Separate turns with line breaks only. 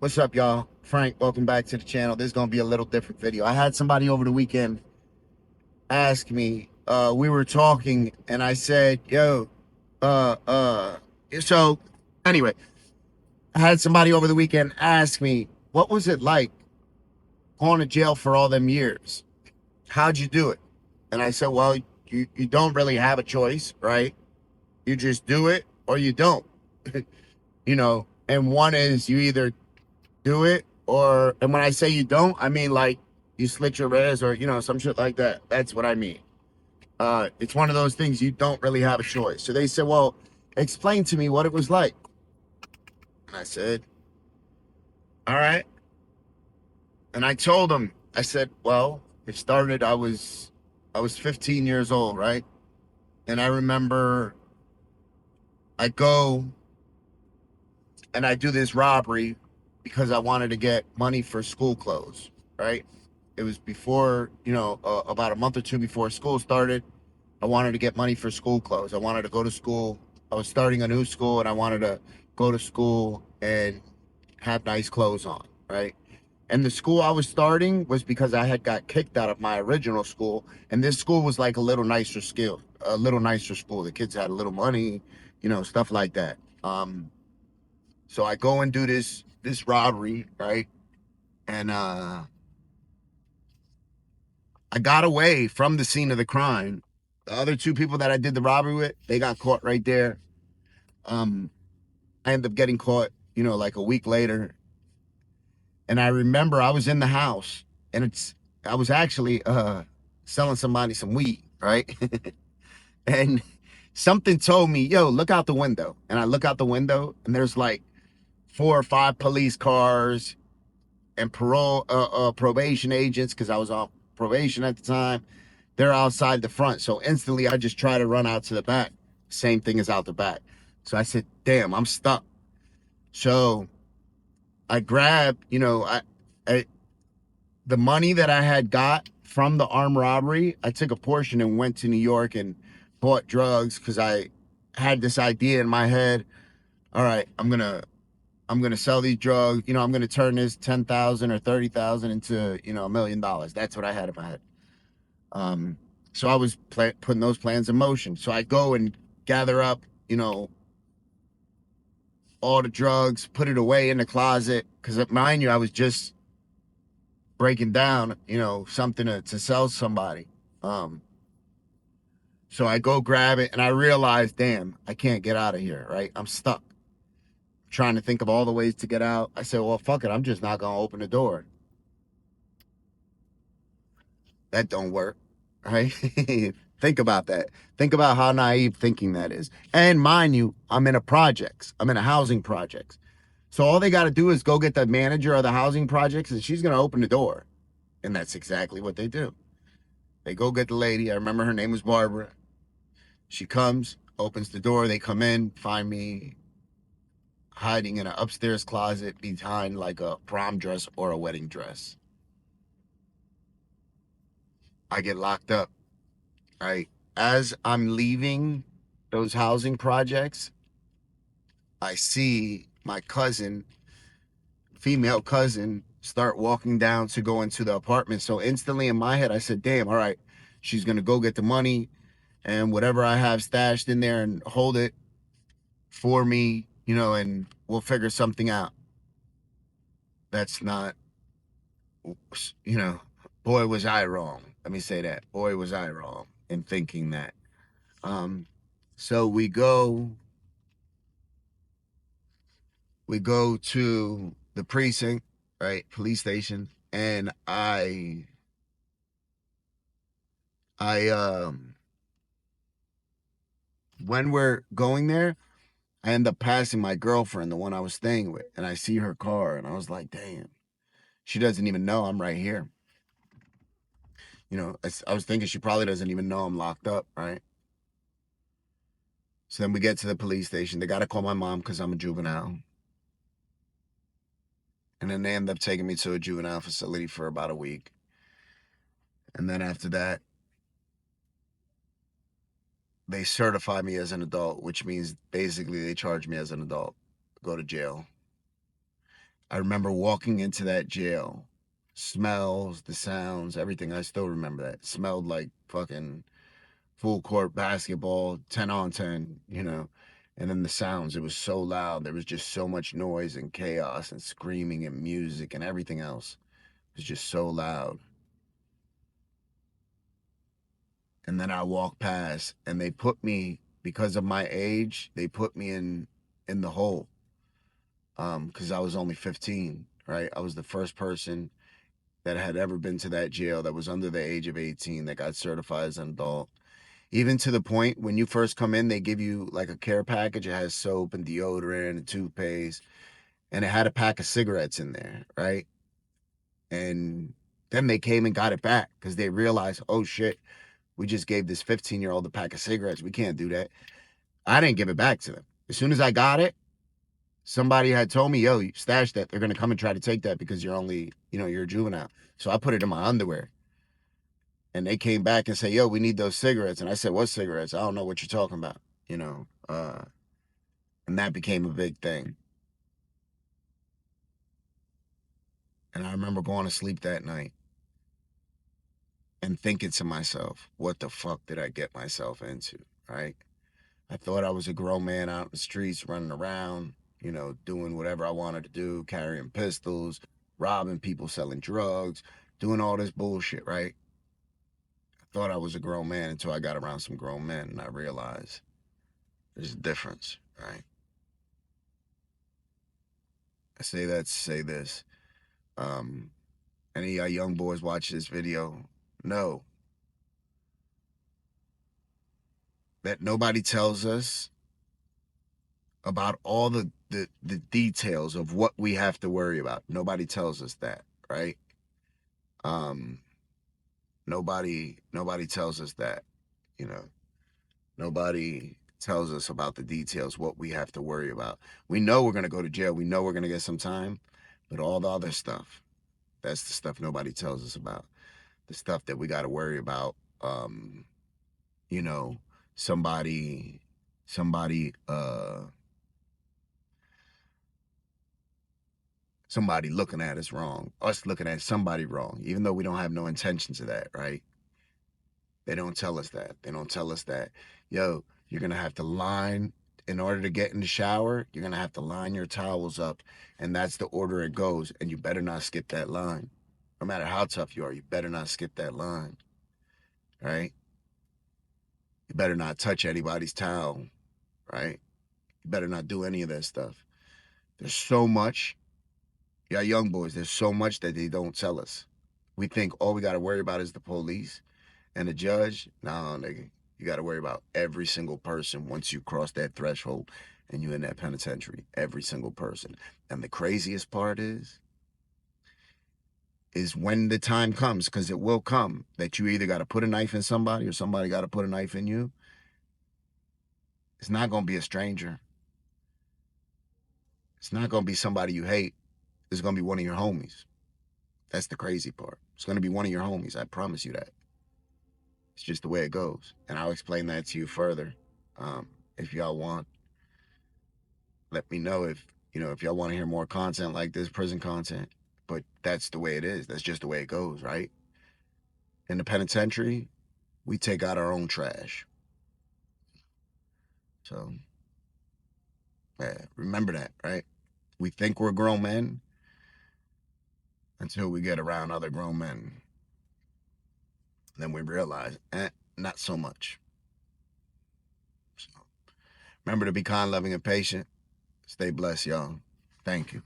What's up, y'all? Frank, welcome back to the channel. This is going to be a little different video. I had somebody over the weekend ask me, we were talking, and I said, yo, uh, uh, so anyway, I had somebody over the weekend ask me, what was it like going to jail for all them years? How'd you do it? And I said, well, you don't really have a choice, right? You just do it or you don't, and one is you either do it and when I say you don't, I mean like you slit your wrist or some shit like that. That's what I mean. It's one of those things you don't really have a choice. So they said, well, explain to me what it was like. And I said, all right. And I told them, I said, well, it started, I was 15 years old, right? And I remember I go and I do this robbery because I wanted to get money for school clothes, right? It was before, about a month or two before school started. I wanted to get money for school clothes. I wanted to go to school. I was starting a new school and I wanted to go to school and have nice clothes on, right? And the school I was starting was because I had got kicked out of my original school. And this school was like a little nicer school. The kids had a little money, stuff like that. So I go and do this robbery, right? And I got away from the scene of the crime. The other two people that I did the robbery with, they got caught right there. Um, I ended up getting caught, like a week later. And I remember I was in the house and I was actually selling somebody some weed, right? And something told me, yo, look out the window. And I look out the window and there's like 4 or 5 police cars and probation agents, because I was on probation at the time. They're outside the front. So instantly I just try to run out to the back. Same thing as out the back. So I said, damn, I'm stuck. So I grabbed, I the money that I had got from the armed robbery. I took a portion and went to New York and bought drugs because I had this idea in my head. All right, I'm gonna sell these drugs. I'm gonna turn this 10,000 or 30,000 into $1 million. That's what I had in my head. So I was putting those plans in motion. So I go and gather up, all the drugs, put it away in the closet. Because mind you, I was just breaking down, something to sell somebody. Um, so I go grab it and I realize, damn, I can't get out of here, right? I'm stuck. Trying to think of all the ways to get out. I said, well, fuck it. I'm just not going to open the door. That don't work, right? Think about that. Think about how naive thinking that is. And mind you, I'm in a housing projects. So all they got to do is go get the manager of the housing projects and she's going to open the door. And that's exactly what they do. They go get the lady. I remember her name was Barbara. She comes, opens the door. They come in, find me hiding in an upstairs closet behind like a prom dress or a wedding dress. I get locked up. Right. As I'm leaving those housing projects, I see my cousin, female cousin, start walking down to go into the apartment. So instantly in my head, I said, damn, all right, she's going to go get the money and whatever I have stashed in there and hold it for me, and we'll figure something out. That's not, you know, boy, was I wrong. Let me say that. Boy, was I wrong in thinking that. Um, so we go to the precinct, right? Police station. And I when we're going there, I end up passing my girlfriend, the one I was staying with, and I see her car and I was like, damn, she doesn't even know I'm right here. I was thinking she probably doesn't even know I'm locked up, right? So then we get to the police station. They got to call my mom because I'm a juvenile. And then they end up taking me to a juvenile facility for about a week. And then after that, they certify me as an adult, which means basically they charge me as an adult, go to jail. I remember walking into that jail. Smells, the sounds, everything. I still remember that. It smelled like fucking full court basketball, 10 on 10, you know. And then the sounds, it was so loud. There was just so much noise and chaos and screaming and music and everything else. It was just so loud. And then I walked past and they put me, because of my age, they put me in the hole. Because I was only 15, right? I was the first person that had ever been to that jail that was under the age of 18 that got certified as an adult. Even to the point when you first come in, they give you like a care package. It has soap and deodorant and toothpaste, and it had a pack of cigarettes in there, right? And then they came and got it back because they realized, oh shit, we just gave this 15-year-old a pack of cigarettes. We can't do that. I didn't give it back to them. As soon as I got it, somebody had told me, yo, you stash that. They're going to come and try to take that because you're only, you're a juvenile. So I put it in my underwear. And they came back and said, yo, we need those cigarettes. And I said, what cigarettes? I don't know what you're talking about, you know. And that became a big thing. And I remember going to sleep that night and thinking to myself, what the fuck did I get myself into, right? I thought I was a grown man out in the streets running around, doing whatever I wanted to do, carrying pistols, robbing people, selling drugs, doing all this bullshit, right? I thought I was a grown man until I got around some grown men and I realized there's a difference, right? I say that to say this. Um, any of y'all young boys watch this video, know that nobody tells us about all the details of what we have to worry about. Nobody tells us that, right? Um, nobody tells us that, you know. Nobody tells us about the details, what we have to worry about. We know we're gonna go to jail. We know we're gonna get some time, but all the other stuff, that's the stuff nobody tells us about. The stuff that we got to worry about. You know, somebody, somebody, somebody looking at us wrong, us looking at somebody wrong, even though we don't have no intentions of that, right? They don't tell us that. They don't tell us that, yo, you're going to have to line, in order to get in the shower, you're going to have to line your towels up. And that's the order it goes. And you better not skip that line. No matter how tough you are, you better not skip that line, right? You better not touch anybody's towel, right? You better not do any of that stuff. There's so much, yeah, young boys, there's so much that they don't tell us. We think all we got to worry about is the police and the judge. No, nigga, you got to worry about every single person once you cross that threshold and you're in that penitentiary. Every single person. And the craziest part is when the time comes, because it will come, that you either got to put a knife in somebody or somebody got to put a knife in you. It's not going to be a stranger. It's not going to be somebody you hate. It's going to be one of your homies. That's the crazy part. It's going to be one of your homies. I promise you that. It's just the way it goes. And I'll explain that to you further. If y'all want, let me know if y'all want to hear more content like this, prison content. But that's the way it is. That's just the way it goes, right? In the penitentiary, we take out our own trash. So, yeah, remember that, right? We think we're grown men until we get around other grown men. Then we realize, not so much. So, remember to be kind, loving, and patient. Stay blessed, y'all. Thank you.